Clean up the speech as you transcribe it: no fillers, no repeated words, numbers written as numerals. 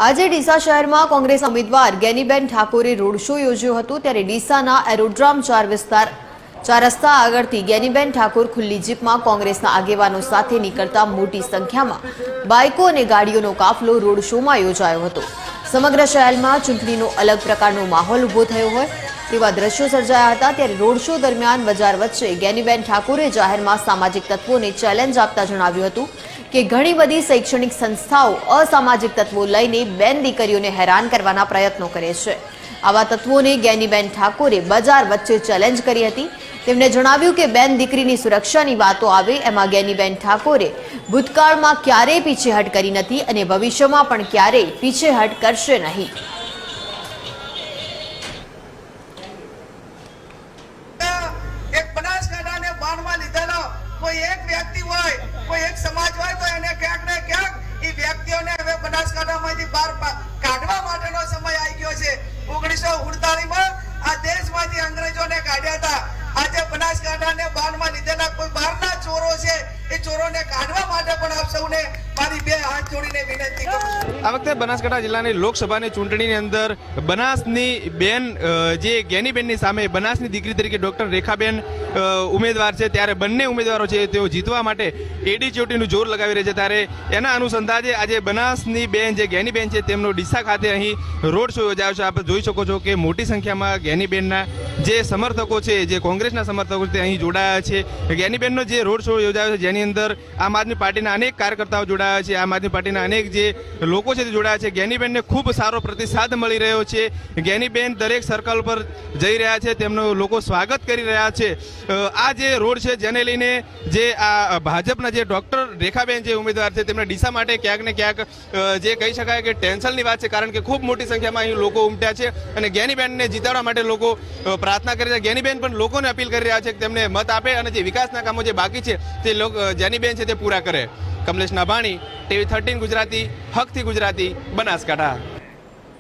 આજે ડીસા શહેરમાં કોંગ્રેસ ઉમેદવાર ગેનીબેન ઠાકોરે રોડ શો યોજ્યો હતો। ત્યારે ડીસાના એરોડ્રામ 4 રસ્તા આગળથી ગેનીબેન ઠાકોર ખુલ્લી જીપમાં કોંગ્રેસના આગેવાનો સાથે નીકળતા મોટી સંખ્યામાં બાઇકો અને ગાડીઓનો કાફલો રોડ શોમાં યોજાયો હતો। સમગ્ર શહેરમાં ચૂંટણીનો અલગ પ્રકારનો માહોલ ઊભો થયો હોય તેવા દ્રશ્યો સર્જાયા હતા। ત્યારે રોડ શો દરમિયાન બજાર વચ્ચે ગેનીબેન ઠાકોરે જાહેરમાં સામાજિક તત્વોને ચેલેન્જ આપતા જણાવ્યું હતું કે ઘણી બધી શૈક્ષણિક સંસ્થાઓ અસામાજિક તત્વો લઈને બેન દીકરીઓને હેરાન કરવાના પ્રયત્નો કરે છે। આવા તત્વોને ગેનીબેન ઠાકોરે બજાર વચ્ચે ચેલેન્જ કરી હતી। તેમણે જણાવ્યું કે બેન દીકરીની સુરક્ષાની વાતો આવે એમાં ગેનીબેન ઠાકોરે ભૂતકાળમાં ક્યારેય પીછેહટ કરી નથી અને ભવિષ્યમાં પણ ક્યારેય પીછેહટ કરશે નહીં। कोई एक व्यक्ति होय कोई एक समाज होय तो એને ક્યાંક ને ક્યાંક ઈ વ્યક્તિઓને હવે બનાસકાંઠામાંથી બહાર કાઢવા માટેનો સમય આવી ગયો છે। 1948 માં આ દેશમાંથી અંગ્રેજોને કાઢ્યા હતા। આજે બનાસકાંઠાને બાનમાં લીધેલા કોઈ બહારના ચોરો છે એ ચોરોને કાઢવા માટે પણ આપ સૌને મારી બે હાથ જોડીને વિનંતી કરું છું। આ વખતે બનાસકાંઠા જિલ્લાની લોકસભાની ચૂંટણીની અંદર બનાસની બેન જે ગેનીબેનની સામે બનાસની દીકરી તરીકે ડોક્ટર રેખાબેન ઉમેદવાર છે, ત્યારે બંને ઉમેદવારો છે તેઓ જીતવા માટે એડી ચોટીનું જોર લગાવી રહ્યા છે। ત્યારે એના અનુસંધાને આજે બનાસની બેન જે ગેનીબેન છે તેમનો ડીસા ખાતે અહીં રોડ શો યોજાયો છે। આપ જોઈ શકો છો કે મોટી સંખ્યામાં ગેનીબેનના જે સમર્થકો છે, જે કોંગ્રેસના સમર્થકો તે અહીં જોડાયા છે। ગેનીબેનનો જે રોડ શો યોજાયો છે જેની અંદર આમ આદમી પાર્ટીના અનેક કાર્યકર્તાઓ જોડાયા છે, આમ આદમી પાર્ટીના અનેક જે લોકો છે તે જોડાયા છે। ગેનીબેનને ખૂબ સારો પ્રતિસાદ મળી રહ્યો છે। ગેનીબેન દરેક સર્કલ પર જઈ રહ્યા છે, તેમનું લોકો સ્વાગત કરી રહ્યા છે। આ જે રોડ છે જેને લઈને જે આ ભાજપના જે ડોક્ટર રેખાબેન જે ઉમેદવાર છે તેમના ડીસા માટે ક્યાંક ને ક્યાંક જે કહી શકાય કે ટેન્શનની વાત છે, કારણ કે ખૂબ મોટી સંખ્યામાં અહીં લોકો ઉમટ્યા છે અને ગેનીબેનને જીતાડવા માટે લોકો પ્રાર્થના કરી રહ્યા છે। ગેનીબેન પણ લોકોને અપીલ કરી રહ્યા છે કે તેમને મત આપે અને જે વિકાસના કામો જે બાકી છે તે ગેનીબેન છે તે પૂરા કરે। કમલેશ નાભાણી, TV 13 ગુજરાતી, હકથી ગુજરાતી, બનાસકાંઠા।